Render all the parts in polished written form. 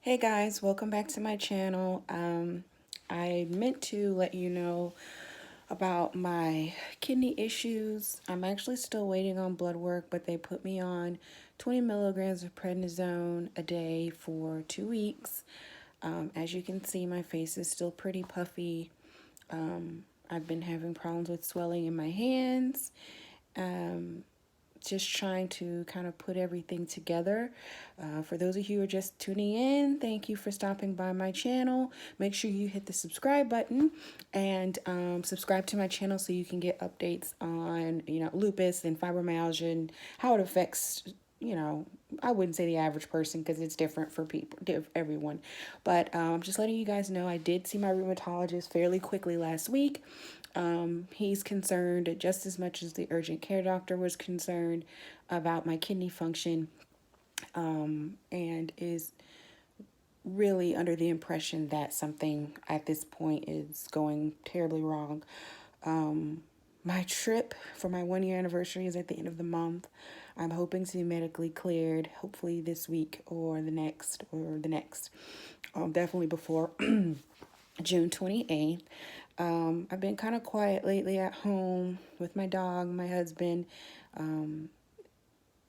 Hey guys, welcome back to my channel. I meant to let you know about my kidney issues. I'm actually still waiting on blood work, but they put me on 20 milligrams of prednisone a day for 2 weeks. As you can see, my face is still pretty puffy. I've been having problems with swelling in my hands. Just trying to kind of put everything together. For those of you who are just tuning in, thank you for stopping by my channel. Make sure you hit the subscribe button and subscribe to my channel so you can get updates on, lupus and fibromyalgia and how it affects, I wouldn't say the average person because it's different for everyone. But I'm just letting you guys know I did see my rheumatologist fairly quickly last week. He's concerned just as much as the urgent care doctor was concerned about my kidney function, and is really under the impression that something at this point is going terribly wrong. My trip for my 1 year anniversary is at the end of the month. I'm hoping to be medically cleared, hopefully this week or the next, definitely before June 28th. I've been kind of quiet lately at home with my dog, my husband.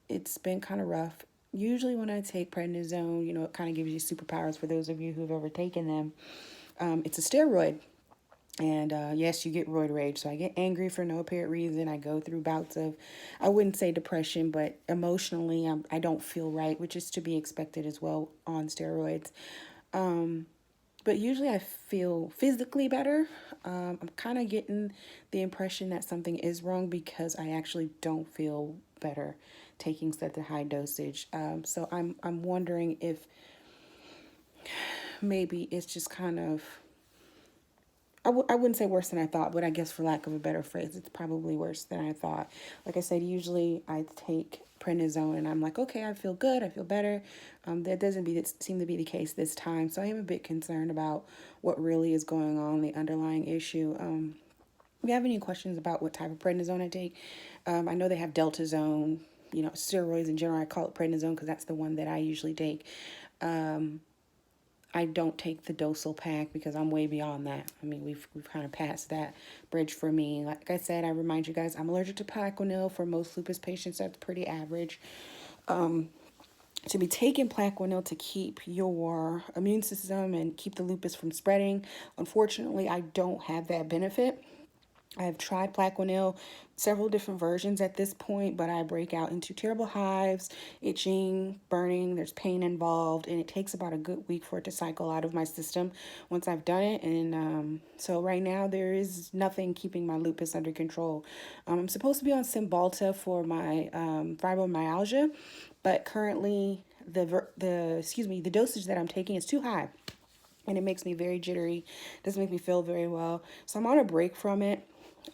It's been kind of rough. Usually when I take prednisone, it kind of gives you superpowers for those of you who've ever taken them. It's a steroid. And yes, you get roid rage. So I get angry for no apparent reason. I go through bouts of, I wouldn't say depression, but emotionally, I don't feel right, which is to be expected as well on steroids. But usually I feel physically better. I'm kind of getting the impression that something is wrong because I actually don't feel better taking such a high dosage. So I'm wondering if maybe it's just kind of, I wouldn't say worse than I thought, but I guess for lack of a better phrase, it's probably worse than I thought. Like I said, usually I take prednisone and I'm like, okay, I feel good, I feel better. That doesn't seem to be the case this time. So I am a bit concerned about what really is going on, the underlying issue. If you have any questions about what type of prednisone I take, I know they have deltazone, steroids in general. I call it prednisone because that's the one that I usually take. I don't take the dosal pack because I'm way beyond that. I mean, we've kind of passed that bridge for me. Like I said, I remind you guys, I'm allergic to Plaquenil. For most lupus patients, that's pretty average. To be taking Plaquenil to keep your immune system and keep the lupus from spreading. Unfortunately, I don't have that benefit. I've tried Plaquenil, several different versions at this point, but I break out into terrible hives, itching, burning, there's pain involved, and it takes about a good week for it to cycle out of my system once I've done it. And so right now there is nothing keeping my lupus under control. I'm supposed to be on Cymbalta for my fibromyalgia, but currently the dosage that I'm taking is too high. And it makes me very jittery, doesn't make me feel very well. So I'm on a break from it.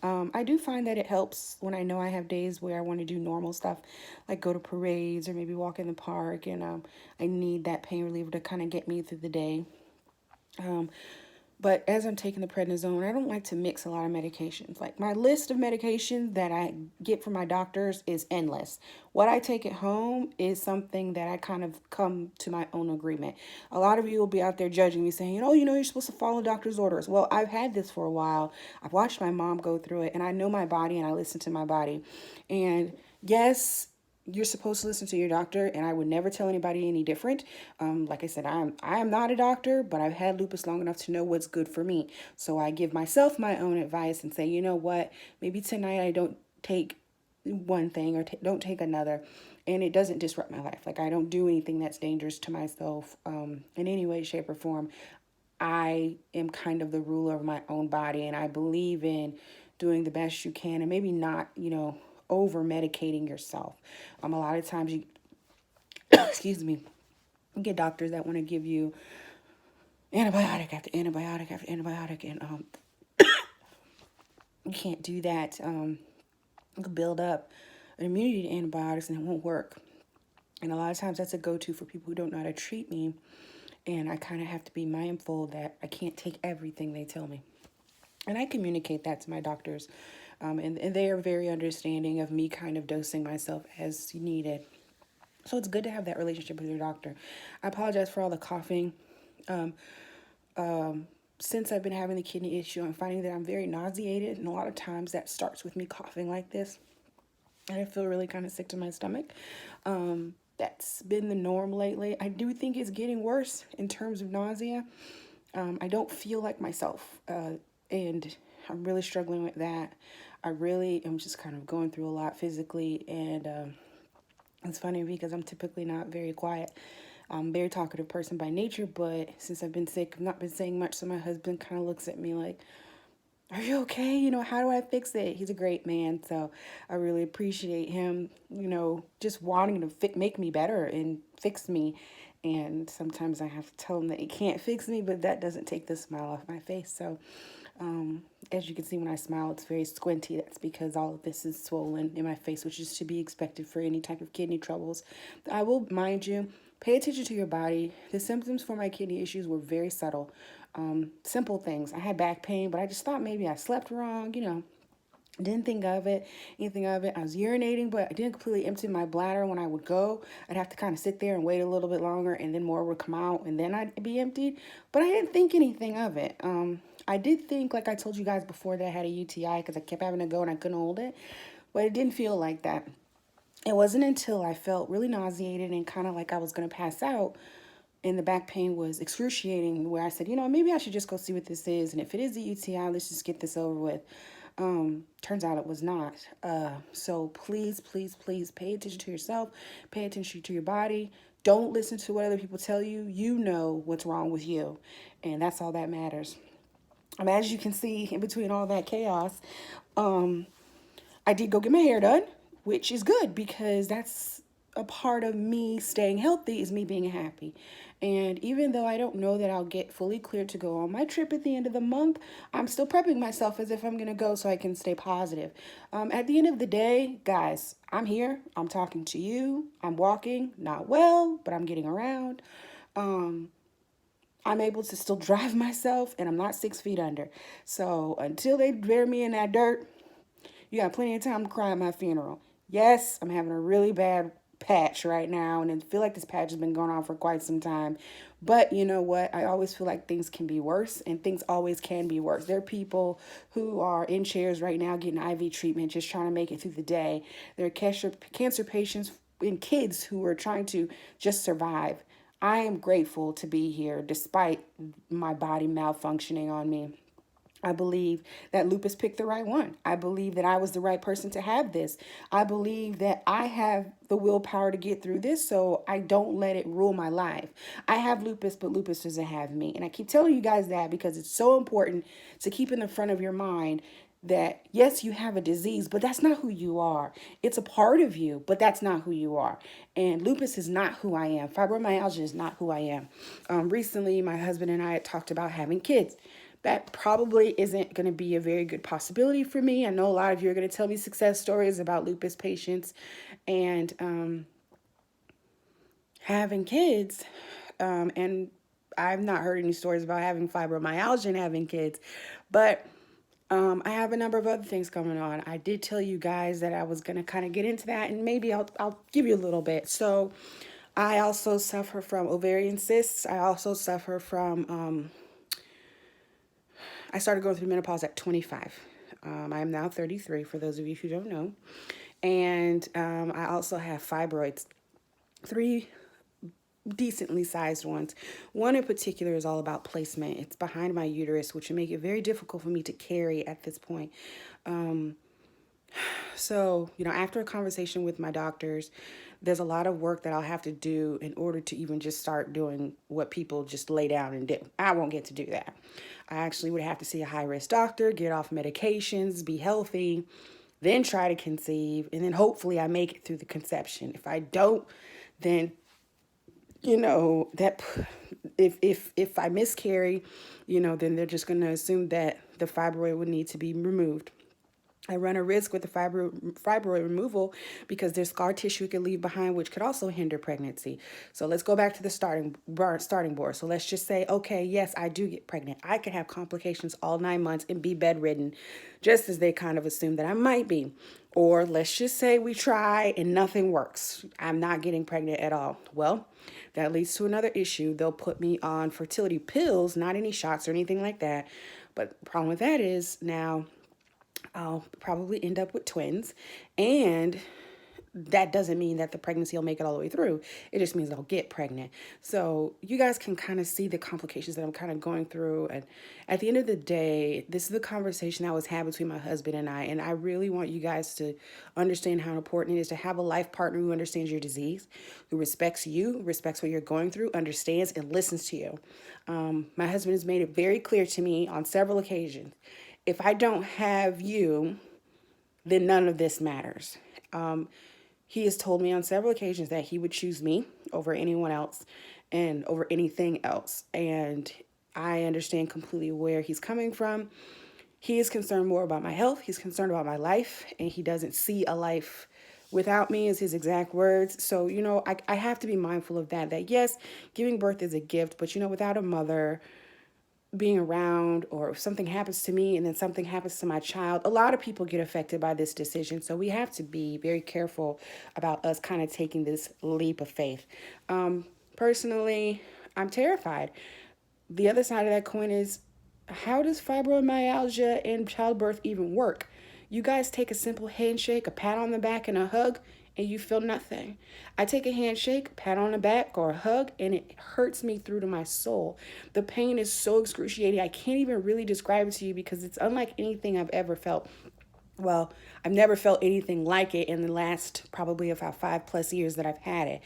I do find that it helps when I know I have days where I want to do normal stuff, like go to parades or maybe walk in the park, and I need that pain reliever to kind of get me through the day. But as I'm taking the prednisone, I don't like to mix a lot of medications. Like my list of medications that I get from my doctors is endless. What I take at home is something that I kind of come to my own agreement. A lot of you will be out there judging me saying, oh, you're supposed to follow doctor's orders. Well, I've had this for a while. I've watched my mom go through it, and I know my body and I listen to my body. And yes, you're supposed to listen to your doctor, and I would never tell anybody any different. Like I said, I am not a doctor, but I've had lupus long enough to know what's good for me. So I give myself my own advice and say, you know what, maybe tonight I don't take one thing or don't take another, and it doesn't disrupt my life. Like I don't do anything that's dangerous to myself in any way, shape, or form. I am kind of the ruler of my own body, and I believe in doing the best you can and maybe not, over medicating yourself. A lot of times you, excuse me, you get doctors that want to give you antibiotic after antibiotic after antibiotic, and you can't do that. You can build up an immunity to antibiotics and it won't work. And a lot of times that's a go-to for people who don't know how to treat me. And I kind of have to be mindful that I can't take everything they tell me. And I communicate that to my doctors. And they are very understanding of me kind of dosing myself as needed. So it's good to have that relationship with your doctor. I apologize for all the coughing. Um, since I've been having the kidney issue, I'm finding that I'm very nauseated, and a lot of times that starts with me coughing like this, and I feel really kind of sick to my stomach. That's been the norm lately. I do think it's getting worse in terms of nausea. I don't feel like myself, and I'm really struggling with that. I really am just kind of going through a lot physically, and it's funny because I'm typically not very quiet. I'm a very talkative person by nature, but since I've been sick, I've not been saying much, so my husband kind of looks at me like, are you okay? How do I fix it? He's a great man, so I really appreciate him, just wanting to make me better and fix me. And sometimes I have to tell him that he can't fix me, but that doesn't take the smile off my face. So, as you can see when I smile, it's very squinty. That's because all of this is swollen in my face, which is to be expected for any type of kidney troubles. I will mind you, pay attention to your body. The symptoms for my kidney issues were very subtle. Simple things. I had back pain, but I just thought maybe I slept wrong, didn't think of it, anything of it. I was urinating, but I didn't completely empty my bladder when I would go. I'd have to kind of sit there and wait a little bit longer, and then more would come out, and then I'd be emptied. But I didn't think anything of it. I did think, like I told you guys before, that I had a UTI because I kept having to go and I couldn't hold it. But it didn't feel like that. It wasn't until I felt really nauseated and kind of like I was going to pass out, and the back pain was excruciating, where I said, maybe I should just go see what this is. And if it is a UTI, let's just get this over with. Turns out it was not. So please, please, please pay attention to yourself. Pay attention to your body. Don't listen to what other people tell you. You know what's wrong with you. And that's all that matters. As you can see, in between all that chaos, I did go get my hair done, which is good because that's a part of me staying healthy, is me being happy. And even though I don't know that I'll get fully cleared to go on my trip at the end of the month, I'm still prepping myself as if I'm going to go so I can stay positive. At the end of the day, guys, I'm here. I'm talking to you. I'm walking, not well, but I'm getting around. I'm able to still drive myself, and I'm not 6 feet under. So until they bury me in that dirt, you got plenty of time to cry at my funeral. Yes, I'm having a really bad patch right now, and I feel like this patch has been going on for quite some time. But you know what? I always feel like things can be worse, and things always can be worse. There are people who are in chairs right now getting IV treatment, just trying to make it through the day. There are cancer patients and kids who are trying to just survive. I am grateful to be here despite my body malfunctioning on me. I believe that Lupus picked the right one. I believe that I was the right person to have this. I believe that I have the willpower to get through this, so I don't let it rule my life. I have lupus, but lupus doesn't have me. And I keep telling you guys that because it's so important to keep in the front of your mind that yes, you have a disease, but that's not who you are. It's a part of you, but that's not who you are. And lupus is not who I am. Fibromyalgia is not who I am. Recently, my husband and I had talked about having kids. That probably isn't going to be a very good possibility for me. I know a lot of you are going to tell me success stories about lupus patients and having kids. And I've not heard any stories about having fibromyalgia and having kids. But I have a number of other things going on. I did tell you guys that I was going to kind of get into that, and maybe I'll give you a little bit. So I also suffer from ovarian cysts. I also suffer from... I started going through menopause at 25. I am now 33, for those of you who don't know. And I also have fibroids, 3 decently sized ones. One in particular is all about placement. It's behind my uterus, which would make it very difficult for me to carry at this point. So, after a conversation with my doctors, there's a lot of work that I'll have to do in order to even just start doing what people just lay down and do. I won't get to do that. I actually would have to see a high-risk doctor, get off medications, be healthy, then try to conceive, and then hopefully I make it through the conception. If I don't, then that if I miscarry, then they're just going to assume that the fibroid would need to be removed. I run a risk with the fibroid removal because there's scar tissue it could leave behind, which could also hinder pregnancy. So let's go back to the starting board. So let's just say, okay, yes, I do get pregnant. I could have complications all 9 months and be bedridden, just as they kind of assume that I might be. Or let's just say we try and nothing works. I'm not getting pregnant at all. Well, that leads to another issue. They'll put me on fertility pills, not any shots or anything like that. But the problem with that is now I'll probably end up with twins, and that doesn't mean that the pregnancy will make it all the way through. It just means I'll get pregnant. So you guys can kind of see the complications that I'm kind of going through. And at the end of the day, this is the conversation that was had between my husband and I. And I really want you guys to understand how important it is to have a life partner who understands your disease, who respects you, respects what you're going through, understands and listens to you. My husband has made it very clear to me on several occasions. If I don't have you, then none of this matters. He has told me on several occasions that he would choose me over anyone else and over anything else. And I understand completely where he's coming from. He is concerned more about my health. He's concerned about my life, and he doesn't see a life without me, is his exact words. So, I have to be mindful of that yes, giving birth is a gift, but, without a mother being around, or if something happens to me and then something happens to my child, a lot of people get affected by this decision. So we have to be very careful about us kind of taking this leap of faith. Personally, I'm terrified. The other side of that coin is, how does fibromyalgia and childbirth even work? You guys take a simple handshake, a pat on the back, and a hug, and you feel nothing. I take a handshake, pat on the back, or a hug, and it hurts me through to my soul. The pain is so excruciating. I can't even really describe it to you because it's unlike anything I've ever felt. Well, I've never felt anything like it in the last probably about 5+ years that I've had it.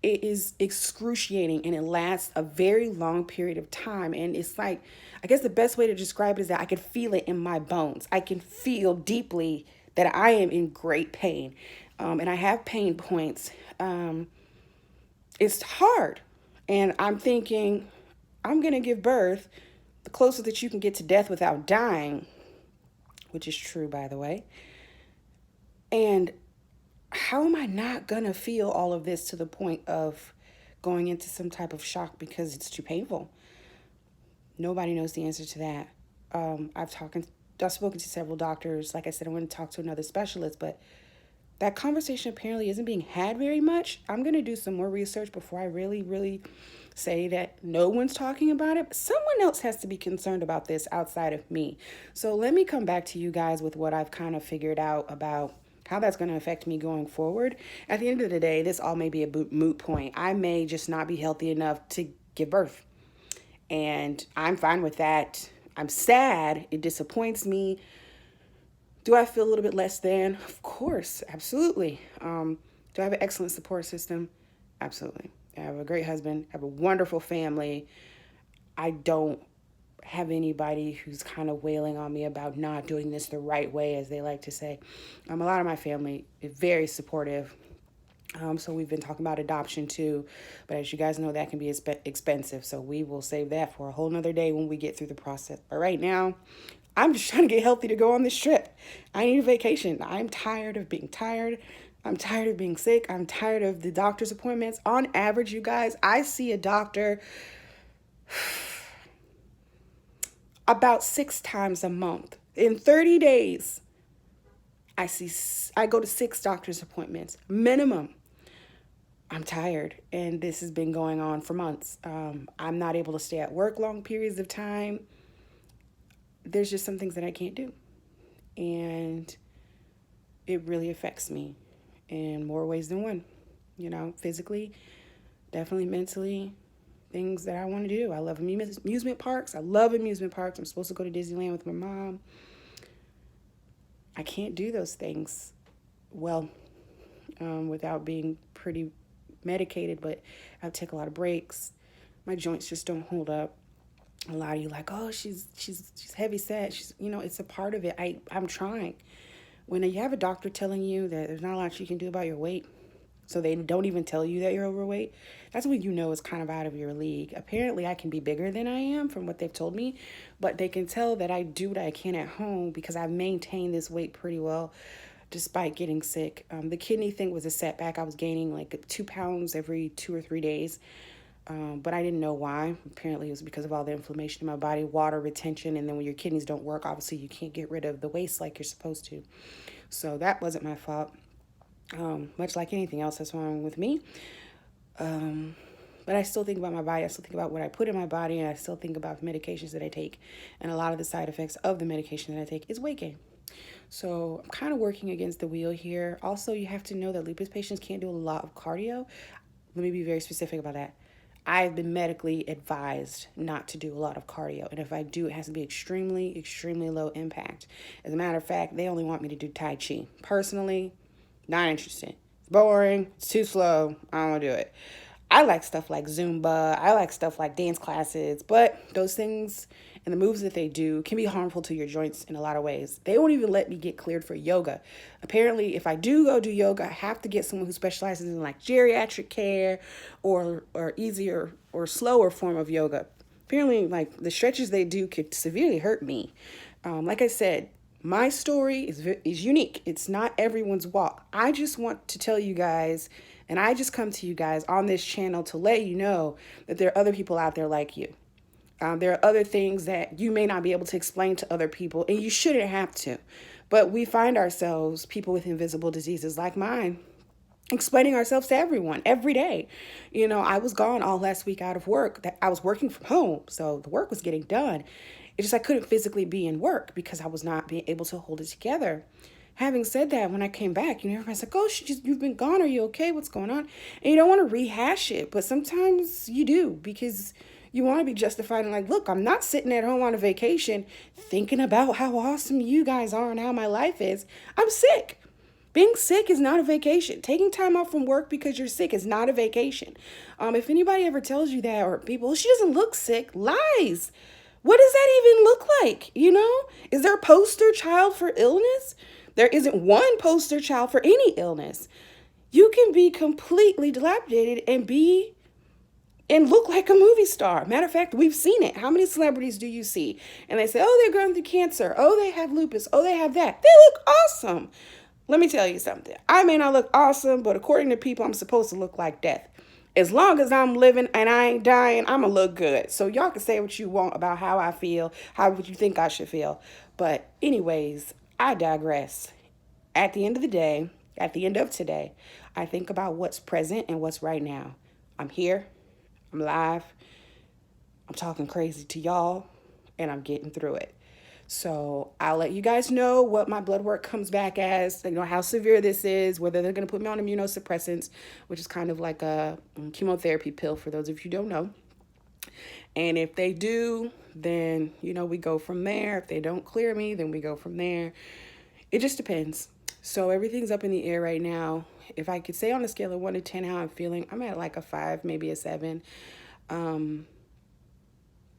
It is excruciating, and it lasts a very long period of time. And it's like, I guess the best way to describe it is that I can feel it in my bones. I can feel deeply that I am in great pain. And I have pain points. It's hard. And I'm thinking, I'm going to give birth the closest that you can get to death without dying, which is true, by the way. And how am I not going to feel all of this to the point of going into some type of shock because it's too painful? Nobody knows the answer to that. I've spoken to several doctors. Like I said, I want to talk to another specialist, but that conversation apparently isn't being had very much. I'm going to do some more research before I really say that no one's talking about it. Someone else has to be concerned about this outside of me. So let me come back to you guys with what I've kind of figured out about how that's going to affect me going forward. At the end of the day, this all may be a moot point. I may just not be healthy enough to give birth. And I'm fine with that. I'm sad. It disappoints me. Do I feel a little bit less than? Of course, absolutely. Do I have an excellent support system? Absolutely. I have a great husband. I have a wonderful family. I don't have anybody who's kind of wailing on me about not doing this the right way, as they like to say. A lot of my family is very supportive. So we've been talking about adoption too, but as you guys know, that can be expensive. So we will save that for a whole nother day when we get through the process. But right now, I'm just trying to get healthy to go on this trip. I need a vacation. I'm tired of being tired. I'm tired of being sick. I'm tired of the doctor's appointments. On average, you guys, I see a doctor about 6 times a month. In 30 days, I go to 6 doctor's appointments, minimum. I'm tired, and this has been going on for months. I'm not able to stay at work long periods of time. There's just some things that I can't do, and it really affects me in more ways than one. Physically, definitely mentally, things that I want to do. I love amusement parks. I'm supposed to go to Disneyland with my mom. I can't do those things well without being pretty medicated, but I take a lot of breaks. My joints just don't hold up. A lot of you like, oh, she's heavy set. It's a part of it. I'm trying. When you have a doctor telling you that there's not a lot you can do about your weight, so they don't even tell you that you're overweight, that's when you know it's kind of out of your league. Apparently, I can be bigger than I am from what they've told me, but they can tell that I do what I can at home because I've maintained this weight pretty well despite getting sick. The kidney thing was a setback. I was gaining like 2 pounds every 2 or 3 days, but I didn't know why. Apparently, it was because of all the inflammation in my body, water retention, and then when your kidneys don't work, obviously you can't get rid of the waste like you're supposed to. So that wasn't my fault. Much like anything else that's wrong with me. But I still think about my body. I still think about what I put in my body, and I still think about the medications that I take. And a lot of the side effects of the medication that I take is weight gain. So I'm kind of working against the wheel here. Also, you have to know that lupus patients can't do a lot of cardio. Let me be very specific about that. I've been medically advised not to do a lot of cardio. And if I do, it has to be extremely, extremely low impact. As a matter of fact, they only want me to do Tai Chi. Personally, not interested. It's boring. It's too slow. I don't want to do it. I like stuff like Zumba. I like stuff like dance classes. But those things and the moves that they do can be harmful to your joints in a lot of ways. They won't even let me get cleared for yoga. Apparently, if I do go do yoga, I have to get someone who specializes in like geriatric care or easier or slower form of yoga. Apparently, like the stretches they do could severely hurt me. Like I said, my story is unique. It's not everyone's walk. I just want to tell you guys, and I just come to you guys on this channel to let you know that there are other people out there like you. There are other things that you may not be able to explain to other people, and you shouldn't have to. But we find ourselves, people with invisible diseases like mine, explaining ourselves to everyone every day. You know, I was gone all last week out of work. That I was working from home, so the work was getting done. It's just I couldn't physically be in work because I was not being able to hold it together. Having said that, when I came back, you know, everybody's like, oh, you've been gone. Are you okay? What's going on? And you don't want to rehash it, but sometimes you do because you want to be justified and like, look, I'm not sitting at home on a vacation thinking about how awesome you guys are and how my life is. I'm sick. Being sick is not a vacation. Taking time off from work because you're sick is not a vacation. If anybody ever tells you that, or people, she doesn't look sick, lies. What does that even look like? You know, is there a poster child for illness? There isn't one poster child for any illness. You can be completely dilapidated and look like a movie star. Matter of fact, we've seen it. How many celebrities do you see? And they say, oh, they're going through cancer. Oh, they have lupus. Oh, they have that. They look awesome. Let me tell you something. I may not look awesome, but according to people, I'm supposed to look like death. As long as I'm living and I ain't dying, I'm going to look good. So y'all can say what you want about how I feel, how would you think I should feel. But anyways, I digress. At the end of the day, at the end of today, I think about what's present and what's right now. I'm here. I'm live. I'm talking crazy to y'all, and I'm getting through it. So I'll let you guys know what my blood work comes back as, you know, how severe this is, whether they're going to put me on immunosuppressants, which is kind of like a chemotherapy pill for those of you who don't know. And if they do, then, you know, we go from there. If they don't clear me, then we go from there. It just depends. So everything's up in the air right now. If I could say on a scale of 1 to 10 how I'm feeling, I'm at like a 5, maybe a 7.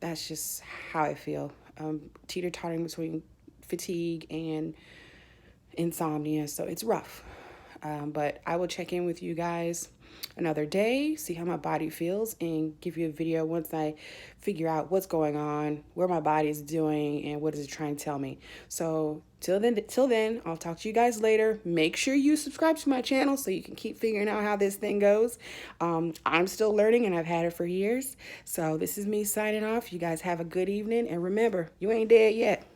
That's just how I feel. Teeter-tottering between fatigue and insomnia, so it's rough. But I will check in with you guys another day, see how my body feels, and give you a video once I figure out what's going on, where my body is doing, and what is it trying to tell me. So till then, I'll talk to you guys later. Make sure you subscribe to my channel so you can keep figuring out how this thing goes. I'm still learning, and I've had it for years. So this is me signing off. You guys have a good evening, and remember, you ain't dead yet.